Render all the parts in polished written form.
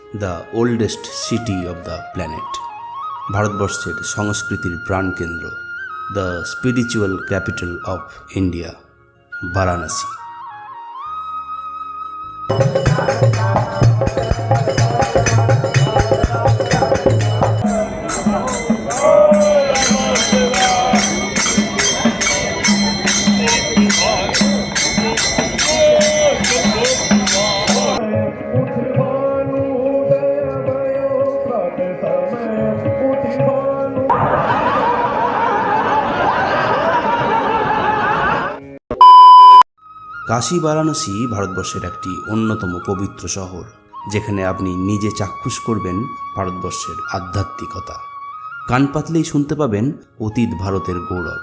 The oldest city of the planet, ভারতবর্ষের সংস্কৃতির প্রাণকেন্দ্র, the spiritual capital of India, Varanasi. Kashi Varanasi ভারতবর্ষের একটি অন্যতম পবিত্র শহর, যেখানে আপনি নিজে চাক্ষুষ করবেন ভারতবর্ষের আধ্যাত্মিকতা। কান পাতলেই শুনতে পাবেন অতীত ভারতের গৌরব।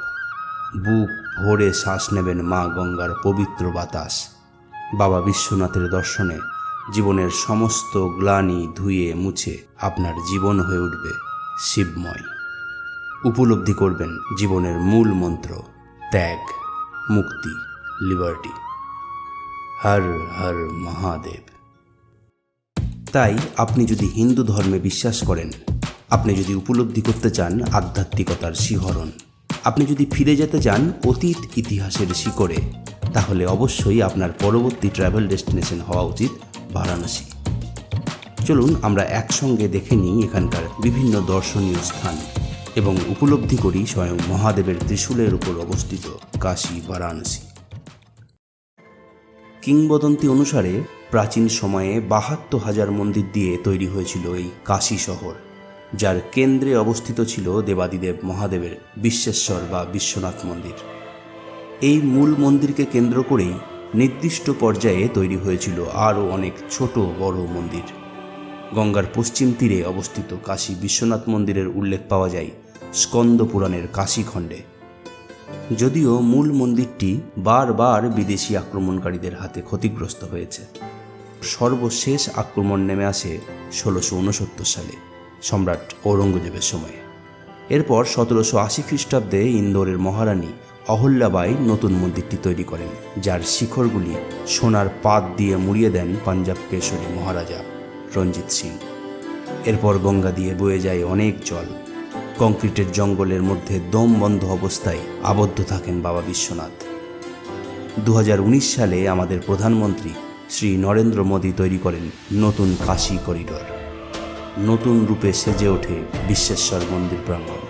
বুক ভরে শ্বাস নেবেন মা গঙ্গার পবিত্র বাতাস। বাবা বিশ্বনাথের দর্শনে জীবনের সমস্ত গ্লানি ধুয়ে মুছে আপনার জীবন হয়ে উঠবে শিবময়। উপলব্ধি করবেন জীবনের মূল মন্ত্র, ত্যাগ, মুক্তি, লিবার্টি। হর হর মহাদেব। তাই আপনি যদি হিন্দু ধর্মে বিশ্বাস করেন, আপনি যদি উপলব্ধি করতে চান আধ্যাত্মিকতার শিহরণ, আপনি যদি ফিরে যেতে চান অতীত ইতিহাসের শিকড়ে, তাহলে অবশ্যই আপনার পরবর্তী ট্রাভেল ডেস্টিনেশন হওয়া উচিত বারাণসী। চলুন আমরা একসঙ্গে দেখে নিই এখানকার বিভিন্ন দর্শনীয় স্থান এবং উপলব্ধি করি স্বয়ং মহাদেবের ত্রিশূলের উপর অবস্থিত কাশী বারাণসী। কিংবদন্তি অনুসারে প্রাচীন সময়ে ৭২,০০০ মন্দির দিয়ে তৈরি হয়েছিল এই কাশী শহর, যার কেন্দ্রে অবস্থিত ছিল দেবাদিদেব মহাদেবের বিশ্বেশ্বর বা বিশ্বনাথ মন্দির। এই মূল মন্দিরকে কেন্দ্র করেই নির্দিষ্ট পর্যায়ে তৈরি হয়েছিল আরও অনেক ছোট বড় মন্দির। গঙ্গার পশ্চিম তীরে অবস্থিত কাশী বিশ্বনাথ মন্দিরের উল্লেখ পাওয়া যায় স্কন্দ পুরাণের কাশীখণ্ডে। যদিও মূল মন্দিরটি বারবার বিদেশি আক্রমণকারীদের হাতে ক্ষতিগ্রস্ত হয়েছে। সর্বশেষ আক্রমণ নেমে আসে ১৬৬৯ সালে সম্রাট ঔরঙ্গজেবের সময়ে। এরপর ১৭৮০ খ্রিস্টাব্দে ইন্দোরের মহারানী অহল্যাবাই নতুন মন্দিরটি তৈরি করেন, যার শিখরগুলি সোনার পাত দিয়ে মুড়িয়ে দেন পাঞ্জাব কেশরী মহারাজা রঞ্জিত সিং। এরপর গঙ্গা দিয়ে বয়ে যায় অনেক জল। কংক্রিটের জঙ্গলের মধ্যে দম বন্ধ অবস্থায় আবদ্ধ থাকেন বাবা বিশ্বনাথ। ২০১৯ সালে আমাদের প্রধানমন্ত্রী শ্রী নরেন্দ্র মোদী তৈরি করেন নতুন কাশী করিডোর। নতুন রূপে সেজে ওঠে বিশ্বেশ্বর মন্দির প্রাঙ্গণ।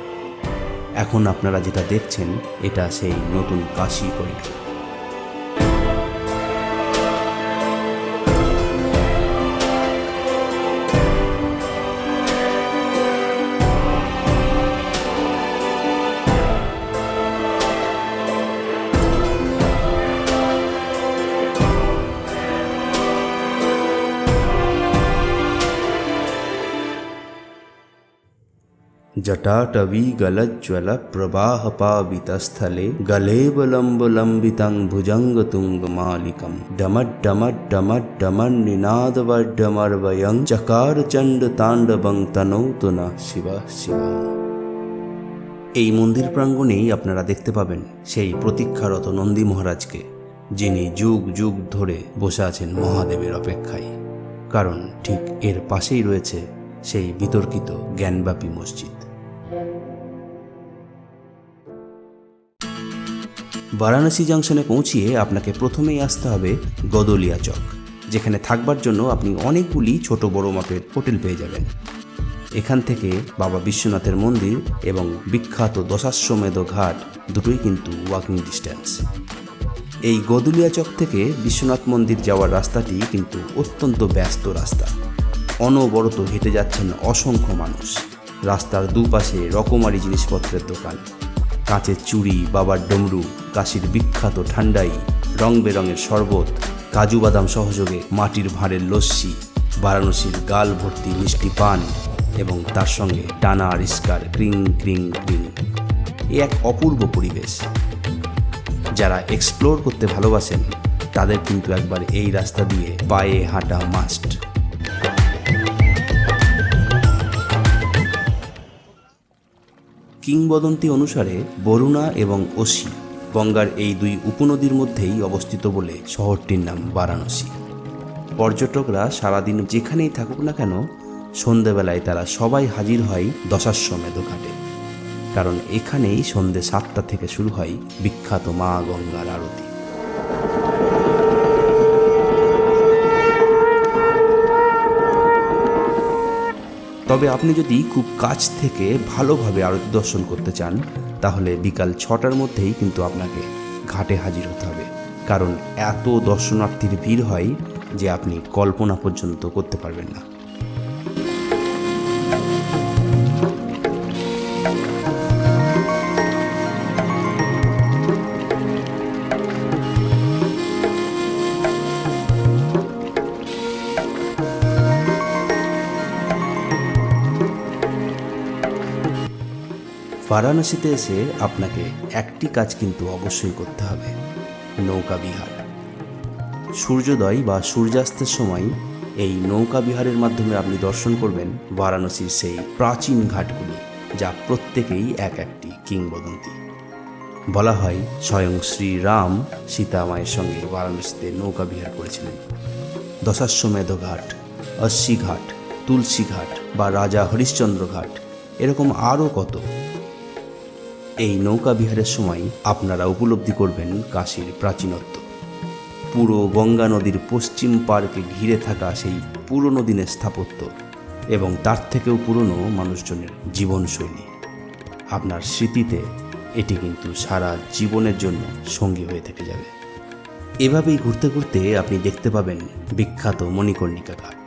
এখন আপনারা যেটা দেখছেন এটা সেই নতুন কাশী করিডোর। जटाटवी गलज्ज्वल प्रवाह पावितस्थले गलेवलम्बलम्बितं भुजङ्गतुङ्गमालिकं डमड्डमड्डमड्डमड्डमन्निनादवड्डमर्वयं चकारचण्डताण्डवं तनौतु नः शिवः शिवम्। এই মন্দির প্রাঙ্গণেই আপনারা দেখতে পাবেন সেই প্রতীক্ষারত নন্দী মহারাজকে, যিনি যুগ যুগ ধরে বসে আছেন মহাদেবের অপেক্ষায়। কারণ ঠিক এর পাশেই রয়েছে সেই বিতর্কিত জ্ঞানব্যাপী মসজিদ। বারাণসী জাংশনে পৌঁছিয়ে আপনাকে প্রথমেই আসতে হবে গদলিয়া চক, যেখানে থাকবার জন্য আপনি অনেকগুলি ছোট বড় মাপের হোটেল পেয়ে যাবেন। এখান থেকে বাবা বিশ্বনাথের মন্দির এবং বিখ্যাত দশাশ্বমেধ ঘাট দুটোই কিন্তু ওয়াকিং ডিস্ট্যান্স। এই গদলিয়া চক থেকে বিশ্বনাথ মন্দির যাওয়ার রাস্তাটি কিন্তু অত্যন্ত ব্যস্ত রাস্তা। অনবরত হেঁটে যাচ্ছেন অসংখ্য মানুষ। রাস্তার দুপাশে রকমারি জিনিসপত্রের দোকান, কাঁচের চুড়ি, বাবার ডমরু, কাশীর বিখ্যাত ঠান্ডাই, রং বেরঙের শরবত, কাজু বাদাম সহযোগে মাটির ভাঁড়ের লস্যি, বারাণসীর গাল ভর্তি মিষ্টি পান এবং তার সঙ্গে টানা আরিস্কার ক্রিং ক্রিং ক্রিং। এ এক অপূর্ব পরিবেশ। যারা এক্সপ্লোর করতে ভালোবাসেন তাদের কিন্তু একবার এই রাস্তা দিয়ে পায়ে হাঁটা মাস্ট। কিংবদন্তি অনুসারে বরুণা এবং অসি গঙ্গার এই দুই উপনদীর মধ্যেই অবস্থিত বলে শহরটির নাম বারাণসী। পর্যটকরা সারাদিন যেখানেই থাকুক না কেন, সন্ধেবেলায় তারা সবাই হাজির হয় দশাশ্বমেধ ঘাটে, কারণ এখানেই সন্ধে 7টা থেকে শুরু হয় বিখ্যাত মা গঙ্গার আরতি। তবে আপনি যদি খুব কাছ থেকে ভালোভাবে আরতি দর্শন করতে চান, তাহলে বিকাল 6টার মধ্যেই কিন্তু আপনাকে ঘাটে হাজির হতে হবে, কারণ এত দর্শনার্থীর ভিড় হয় যে আপনি কল্পনা পর্যন্ত করতে পারবেন না। বারাণসীতে এসে আপনাকে একটি কাজ কিন্তু অবশ্যই করতে হবে, নৌকা বিহার। সূর্যোদয় বা সূর্যাস্তের সময় এই নৌকা বিহারের মাধ্যমে আপনি দর্শন করবেন বারাণসীর সেই প্রাচীন ঘাটগুলি, যা প্রত্যেকেই এক একটি কিংবদন্তি। বলা হয় স্বয়ং শ্রীরাম সীতা মায়ের সঙ্গে বারাণসীতে নৌকা বিহার করেছিলেন। দশাশ্বমেধ ঘাট, অশ্বী ঘাট, তুলসী ঘাট বা রাজা হরিশ্চন্দ্র ঘাট, এরকম আরও কত। এই নৌকা বিহারের সময় আপনারা উপলব্ধি করবেন কাশীর প্রাচীনত্ব। পুরো গঙ্গা নদীর পশ্চিম পাড়কে ঘিরে থাকা সেই পুরনো দিনের স্থাপত্য এবং তার থেকেও পুরনো মানুষজনের জীবনশৈলী। আপনার স্মৃতিতে এটি কিন্তু সারা জীবনের জন্য সঙ্গী হয়ে থেকে যাবে। এভাবেই ঘুরতে ঘুরতে আপনি দেখতে পাবেন বিখ্যাত মণিকর্ণিকা ঘাট,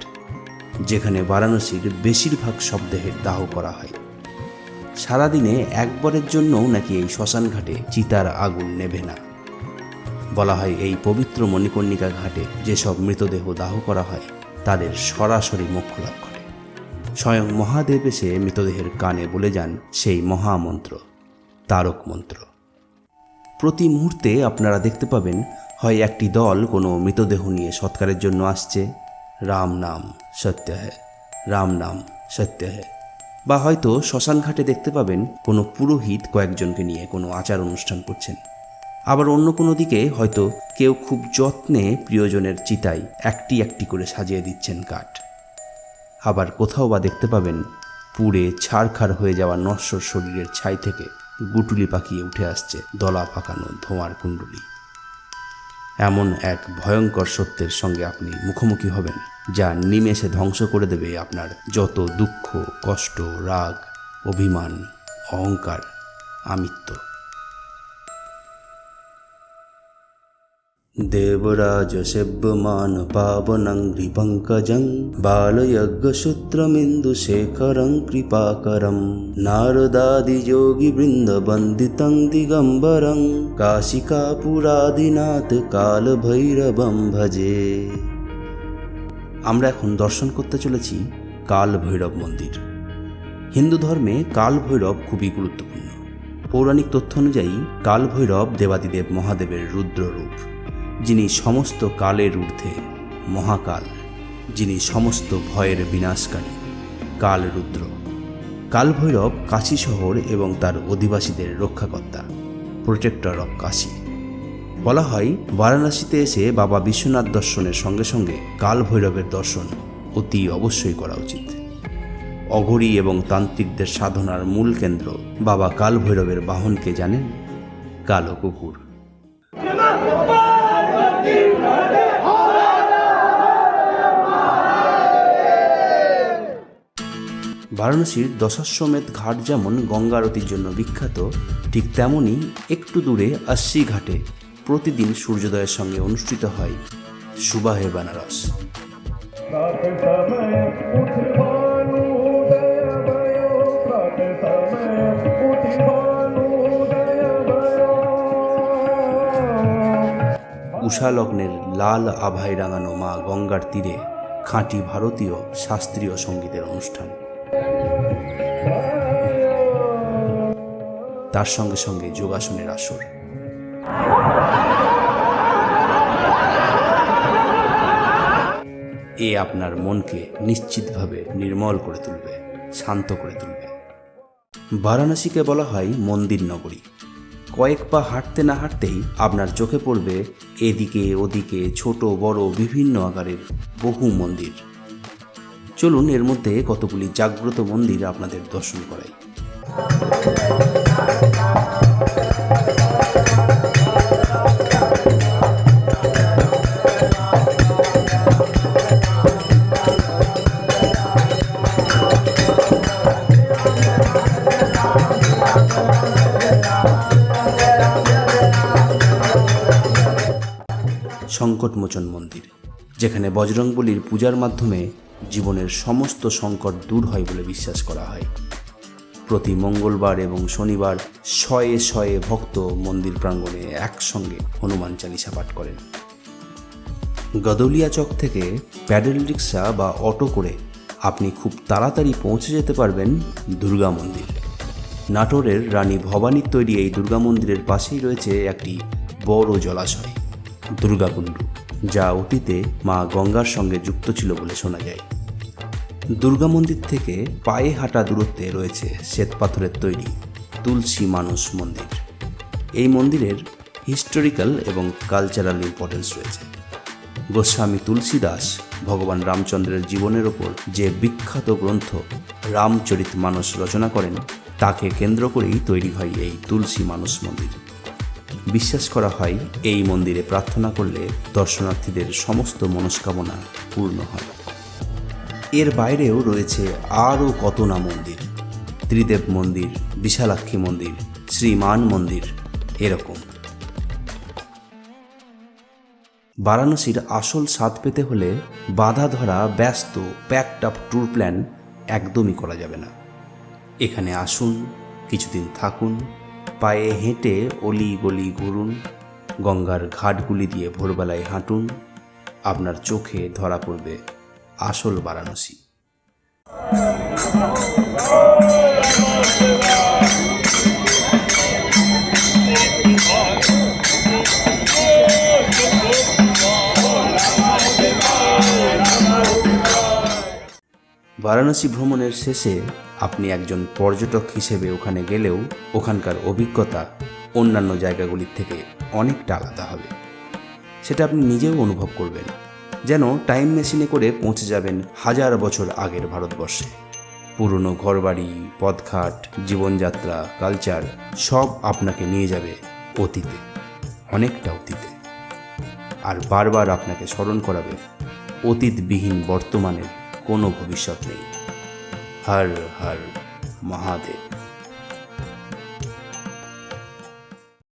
যেখানে বারাণসীর বেশিরভাগ শবদেহের দাহ করা হয়। সারাদিনে একবারের জন্যও নাকি এই শ্মশান ঘাটে চিতার আগুন নেভে না। বলা হয় এই পবিত্র মণিকর্ণিকা ঘাটে যেসব মৃতদেহ দাহ করা হয় তাদের সরাসরি মোক্ষ লাভ করে। স্বয়ং মহাদেব এসে মৃতদেহের কানে বলে যান সেই মহামন্ত্র, তারক মন্ত্র। প্রতি মুহূর্তে আপনারা দেখতে পাবেন হয় একটি দল কোনো মৃতদেহ নিয়ে সৎকারের জন্য আসছে, রাম নাম সত্য হ্যায়, রাম নাম সত্য হ্যায়, বা হয়তো শ্মশান ঘাটে দেখতে পাবেন কোনো পুরোহিত কয়েকজনকে নিয়ে কোনো আচার অনুষ্ঠান করছেন। আবার অন্য কোনো দিকে হয়তো কেউ খুব যত্নে প্রিয়জনের চিতায় একটি একটি করে সাজিয়ে দিচ্ছেন কাঠ। আবার কোথাও বা দেখতে পাবেন পুড়ে ছারখার হয়ে যাওয়া নশ্বর শরীরের ছাই থেকে গুটুলি পাকিয়ে উঠে আসছে দলা পাকানো ধোঁয়ার কুণ্ডলী। এমন এক ভয়ঙ্কর সত্যের সঙ্গে আপনি মুখোমুখি হবেন যা নিমেষে ধ্বংস করে দেবে আপনার যত দুঃখ, কষ্ট, রাগ, অভিমান, অহংকার, আমিত্ব। দেবরাজ সেব্যমান পাবনং হৃপঙ্কজং বালয়জ্ঞসূত্রমিন্দু শেখরং কৃপাকরম নারদাদি যোগী বৃন্দ বন্দিতং দিগম্বরং কাশিকাপুরাদিনাথ কাল ভৈরবম ভজে। আমরা এখন দর্শন করতে চলেছি কাল ভৈরব মন্দির। হিন্দু ধর্মে কাল ভৈরব খুবই গুরুত্বপূর্ণ। পৌরাণিক তথ্য অনুযায়ী কাল ভৈরব দেবাদিদেব মহাদেবের রুদ্ররূপ, যিনি সমস্ত কালের ঊর্ধ্বে, মহাকাল, যিনি সমস্ত ভয়ের বিনাশকারী, কাল রুদ্র। কাল ভৈরব কাশী শহর এবং তার অধিবাসীদের রক্ষাকর্তা, প্রোটেক্টর অব কাশী। বলা হয় বারাণসীতে এসে বাবা বিশ্বনাথ দর্শনের সঙ্গে সঙ্গে কাল ভৈরবের দর্শন অতি অবশ্যই করা উচিত। অঘরী এবং তান্ত্রিকদের সাধনার মূল কেন্দ্র বাবা কাল ভৈরবের বাহনকে জানেন? কালো কুকুর। বারাণসীর দশাশ্বমেধ ঘাট যেমন গঙ্গা আরতির জন্য বিখ্যাত, ঠিক তেমনই একটু দূরে অশ্বী ঘাটে প্রতিদিন সূর্যোদয়ের সঙ্গে অনুষ্ঠিত হয় সুবাহে বেনারস। উষা লগ্নের লাল আভায় রাঙানো মা গঙ্গার তীরে খাঁটি ভারতীয় শাস্ত্রীয় সঙ্গীতের অনুষ্ঠান। তার সঙ্গে সঙ্গে যোগাসনের আসর। এ আপনার মনকে নিশ্চিতভাবে নির্মল করে তুলবে, শান্ত করে তুলবে। বারাণসীকে বলা হয় মন্দির নগরী। কয়েক পা হাঁটতে না হাঁটতেই আপনার চোখে পড়বে এদিকে ওদিকে ছোট বড় বিভিন্ন আকারের বহু মন্দির। চলুন এর মধ্যে কতগুলি জাগ্রত মন্দির আপনাদের দর্শন করাই। সংকটমোচন মন্দির, যেখানে বজরংবলীর পূজার মাধ্যমে জীবনের সমস্ত সংকট দূর হয় বলে বিশ্বাস করা হয়। প্রতি মঙ্গলবার এবং শনিবার শয়ে শয়ে ভক্ত মন্দির প্রাঙ্গণে একসঙ্গে হনুমান চালিসা পাঠ করেন। গদৌলিয়া চক থেকে প্যাডেল রিক্সা বা অটো করে আপনি খুব তাড়াতাড়ি পৌঁছে যেতে পারবেন দুর্গা মন্দির। নাটোরের রানী ভবানীর তৈরি এই দুর্গা মন্দিরের পাশেই রয়েছে একটি বড় জলাশয় দুর্গাকুণ্ডু, যা অতীতে মা গঙ্গার সঙ্গে যুক্ত ছিল বলে শোনা যায়। দুর্গা মন্দির থেকে পায়ে হাঁটা দূরত্বে রয়েছে শ্বেতপাথরের তৈরি তুলসী মানস মন্দির। এই মন্দিরের হিস্টোরিক্যাল এবং কালচারাল ইম্পর্টেন্স রয়েছে। গোস্বামী তুলসীদাস ভগবান রামচন্দ্রের জীবনের ওপর যে বিখ্যাত গ্রন্থ রামচরিতমানস রচনা করেন, তাকে কেন্দ্র করেই তৈরি হয় এই তুলসী মানস মন্দির। বিশ্বাস করা হয় এই মন্দিরে প্রার্থনা করলে দর্শনার্থীদের সমস্ত মনস্কামনা পূর্ণ হয়। এর বাইরেও রয়েছে আরও কত না মন্দির, ত্রিদেব মন্দির, বিশালাক্ষী মন্দির, শ্রীমান মন্দির, এরকম। বারাণসীর আসল স্বাদ পেতে হলে বাধা ধরা ব্যস্ত প্যাকড আপ ট্যুর প্ল্যান একদমই করা যাবে না। এখানে আসুন, কিছুদিন থাকুন, পায়ে হেঁটে অলি গলি ঘুরুন, গঙ্গার ঘাটগুলি দিয়ে ভোরবেলায় হাঁটুন, আপনার চোখে ধরা পড়বে আসল বারাণসী। বারাণসী ভ্রমণের শেষে আপনি একজন পর্যটক হিসেবে ওখানে গেলেও ওখানকার অভিজ্ঞতা অন্যান্য জায়গাগুলির থেকে অনেকটা আলাদা হবে। সেটা আপনি নিজেও অনুভব করবেন, যেন টাইম মেশিনে করে পৌঁছে যাবেন 1000 বছর আগের ভারতবর্ষে। পুরনো ঘরবাড়ি, পথঘাট, জীবনযাত্রা, কালচার সব আপনাকে নিয়ে যাবে অতীতে, অনেকটা অতীতে, আর বারবার আপনাকে স্মরণ করাবে অতীতবিহীন বর্তমানের কোনো ভবিষ্যৎ নেই। হর হর মহাদেব।